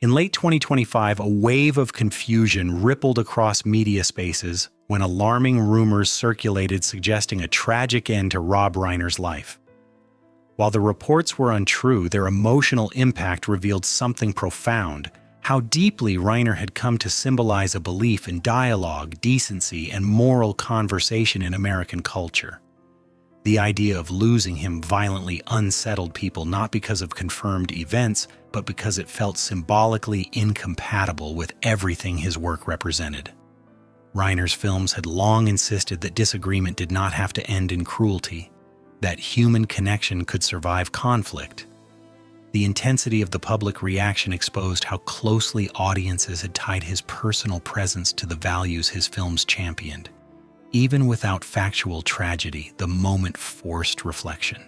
In late 2025, a wave of confusion rippled across media spaces when alarming rumors circulated suggesting a tragic end to Rob Reiner's life. While the reports were untrue, their emotional impact revealed something profound: how deeply Reiner had come to symbolize a belief in dialogue, decency, and moral conversation in American culture. The idea of losing him violently unsettled people not because of confirmed events, but because it felt symbolically incompatible with everything his work represented. Reiner's films had long insisted that disagreement did not have to end in cruelty, that human connection could survive conflict. The intensity of the public reaction exposed how closely audiences had tied his personal presence to the values his films championed. Even without factual tragedy, the moment forced reflection.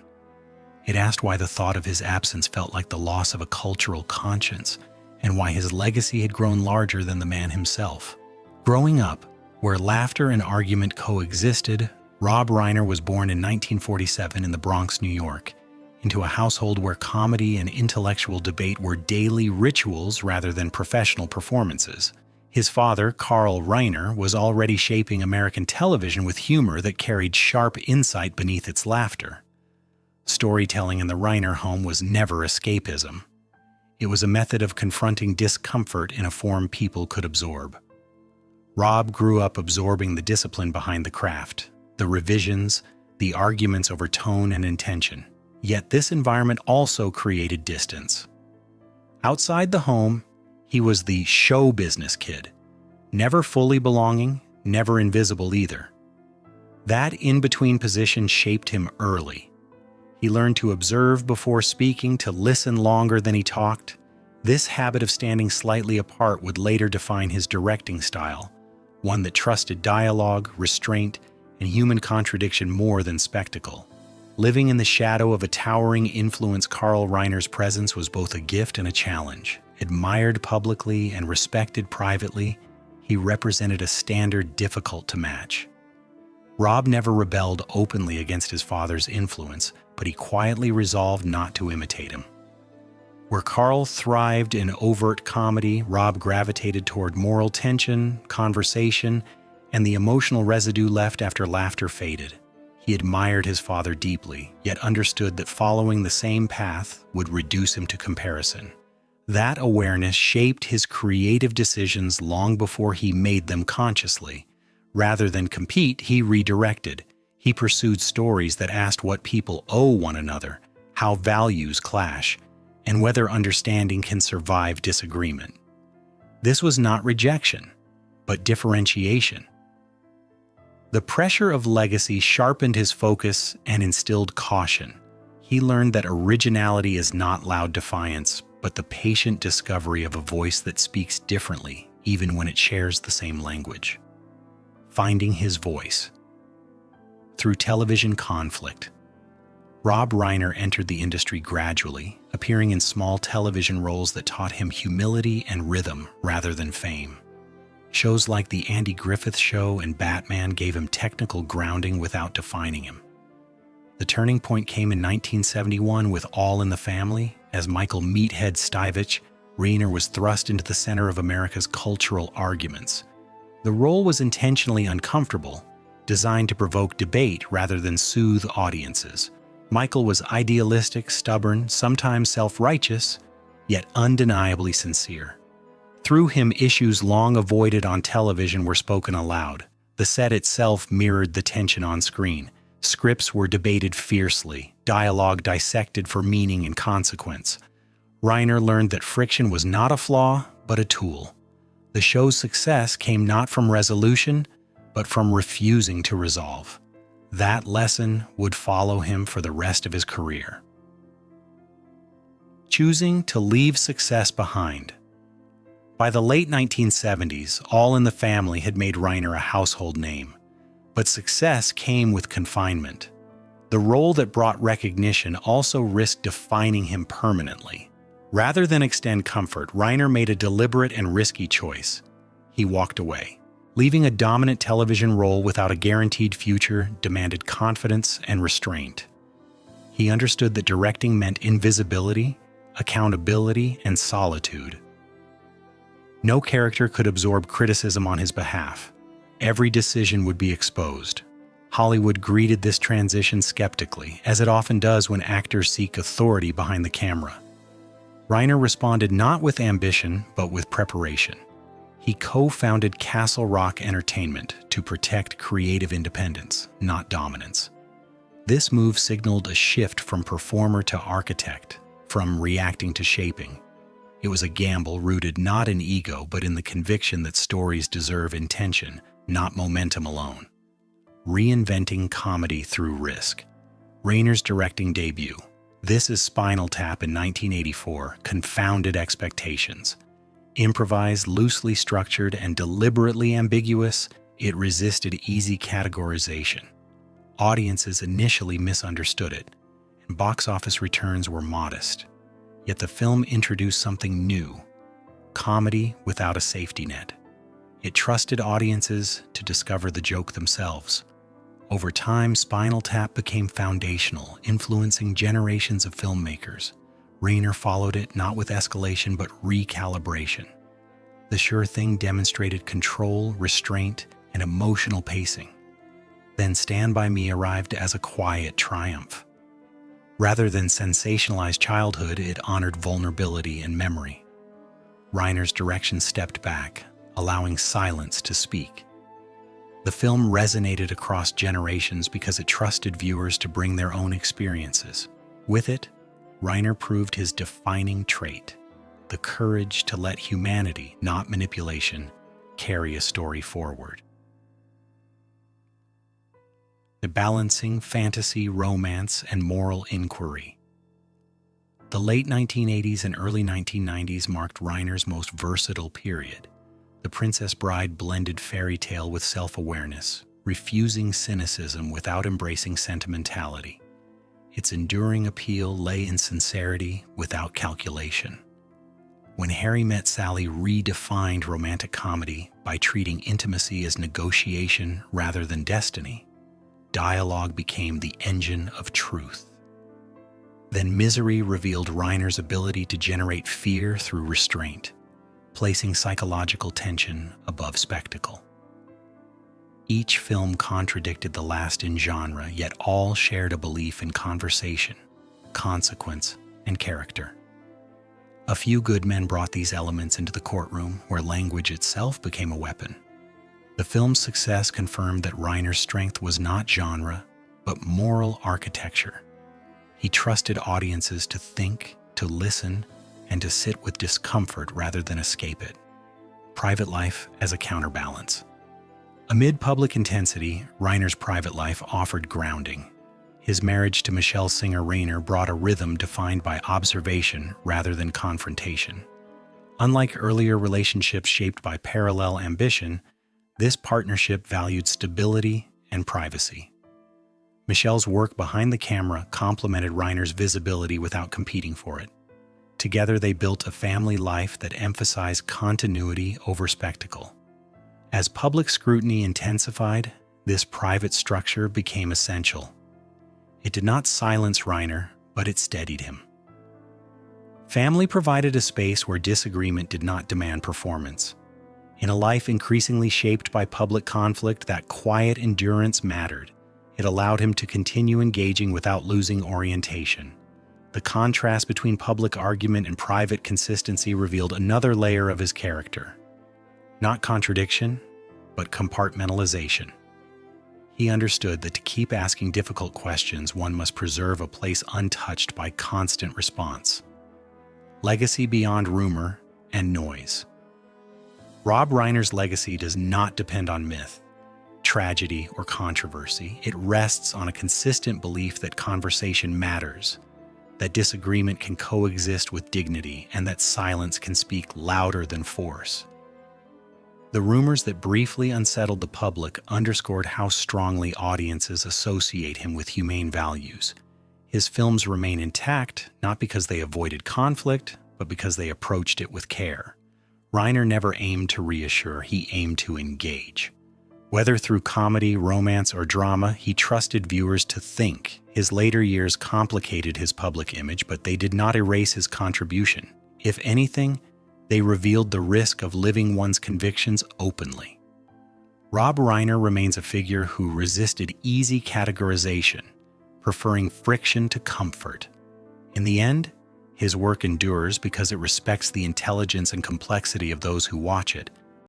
It asked why the thought of his absence felt like the loss of a cultural conscience, and why his legacy had grown larger than the man himself. Growing up, where laughter and argument coexisted, Rob Reiner was born in 1947 in the Bronx, New York, into a household where comedy and intellectual debate were daily rituals rather than professional performances. His father, Carl Reiner, was already shaping American television with humor that carried sharp insight beneath its laughter. Storytelling in the Reiner home was never escapism. It was a method of confronting discomfort in a form people could absorb. Rob grew up absorbing the discipline behind the craft, the revisions, the arguments over tone and intention. Yet this environment also created distance. Outside the home, he was the show business kid, never fully belonging, never invisible either. That in-between position shaped him early. He learned to observe before speaking, to listen longer than he talked. This habit of standing slightly apart would later define his directing style, one that trusted dialogue, restraint, and human contradiction more than spectacle. Living in the shadow of a towering influence, Carl Reiner's presence was both a gift and a challenge. Admired publicly and respected privately, he represented a standard difficult to match. Rob never rebelled openly against his father's influence, but he quietly resolved not to imitate him. Where Carl thrived in overt comedy, Rob gravitated toward moral tension, conversation, and the emotional residue left after laughter faded. He admired his father deeply, yet understood that following the same path would reduce him to comparison. That awareness shaped his creative decisions long before he made them consciously. Rather than compete, he redirected. He pursued stories that asked what people owe one another, how values clash, and whether understanding can survive disagreement. This was not rejection, but differentiation. The pressure of legacy sharpened his focus and instilled caution. He learned that originality is not loud defiance, but the patient discovery of a voice that speaks differently, even when it shares the same language. Finding his voice. Through television conflict, Rob Reiner entered the industry gradually, appearing in small television roles that taught him humility and rhythm rather than fame. Shows like The Andy Griffith Show and Batman gave him technical grounding without defining him. The turning point came in 1971 with All in the Family, as Michael "Meathead" Stivich, Reiner was thrust into the center of America's cultural arguments. The role was intentionally uncomfortable, designed to provoke debate rather than soothe audiences. Michael was idealistic, stubborn, sometimes self-righteous, yet undeniably sincere. Through him, issues long avoided on television were spoken aloud. The set itself mirrored the tension on screen. Scripts were debated fiercely, dialogue dissected for meaning and consequence. Reiner learned that friction was not a flaw, but a tool. The show's success came not from resolution, but from refusing to resolve. That lesson would follow him for the rest of his career. Choosing to leave success behind. By the late 1970s, All in the Family had made Reiner a household name. But success came with confinement. The role that brought recognition also risked defining him permanently. Rather than extend comfort, Reiner made a deliberate and risky choice. He walked away. Leaving a dominant television role without a guaranteed future demanded confidence and restraint. He understood that directing meant invisibility, accountability, and solitude. No character could absorb criticism on his behalf. Every decision would be exposed. Hollywood greeted this transition skeptically, as it often does when actors seek authority behind the camera. Reiner responded not with ambition, but with preparation. He co-founded Castle Rock Entertainment to protect creative independence, not dominance. This move signaled a shift from performer to architect, from reacting to shaping. It was a gamble rooted not in ego, but in the conviction that stories deserve intention, not momentum alone. Reinventing comedy through risk. Reiner's directing debut, This Is Spinal Tap in 1984, confounded expectations. Improvised, loosely structured, and deliberately ambiguous, it resisted easy categorization. Audiences initially misunderstood it, and box office returns were modest. Yet the film introduced something new, comedy without a safety net. It trusted audiences to discover the joke themselves. Over time, Spinal Tap became foundational, influencing generations of filmmakers. Reiner followed it not with escalation but recalibration. The Sure Thing demonstrated control, restraint, and emotional pacing. Then Stand By Me arrived as a quiet triumph. Rather than sensationalize childhood, it honored vulnerability and memory. Reiner's direction stepped back, allowing silence to speak. The film resonated across generations because it trusted viewers to bring their own experiences. With it, Reiner proved his defining trait, the courage to let humanity, not manipulation, carry a story forward. The balancing fantasy, romance, and moral inquiry. The late 1980s and early 1990s marked Reiner's most versatile period. The Princess Bride blended fairy tale with self-awareness, refusing cynicism without embracing sentimentality. Its enduring appeal lay in sincerity without calculation. When Harry Met Sally redefined romantic comedy by treating intimacy as negotiation rather than destiny, dialogue became the engine of truth. Then Misery revealed Reiner's ability to generate fear through restraint, placing psychological tension above spectacle. Each film contradicted the last in genre, yet all shared a belief in conversation, consequence, and character. A Few Good Men brought these elements into the courtroom, where language itself became a weapon. The film's success confirmed that Reiner's strength was not genre, but moral architecture. He trusted audiences to think, to listen, and to sit with discomfort rather than escape it. Private life as a counterbalance. Amid public intensity, Reiner's private life offered grounding. His marriage to Michele Singer Reiner brought a rhythm defined by observation rather than confrontation. Unlike earlier relationships shaped by parallel ambition, this partnership valued stability and privacy. Michele's work behind the camera complemented Reiner's visibility without competing for it. Together, they built a family life that emphasized continuity over spectacle. As public scrutiny intensified, this private structure became essential. It did not silence Reiner, but it steadied him. Family provided a space where disagreement did not demand performance. In a life increasingly shaped by public conflict, that quiet endurance mattered. It allowed him to continue engaging without losing orientation. The contrast between public argument and private consistency revealed another layer of his character. Not contradiction, but compartmentalization. He understood that to keep asking difficult questions, one must preserve a place untouched by constant response. Legacy beyond rumor and noise. Rob Reiner's legacy does not depend on myth, tragedy, or controversy. It rests on a consistent belief that conversation matters, that disagreement can coexist with dignity, and that silence can speak louder than force. The rumors that briefly unsettled the public underscored how strongly audiences associate him with humane values. His films remain intact, not because they avoided conflict, but because they approached it with care. Reiner never aimed to reassure, he aimed to engage. Whether through comedy, romance, or drama, he trusted viewers to think. His later years complicated his public image, but they did not erase his contribution. If anything, They revealed the risk of living one's convictions openly. Rob Reiner remains a figure who resisted easy categorization, preferring friction to comfort. In the end, his work endures because it respects the intelligence and complexity of those who watch it,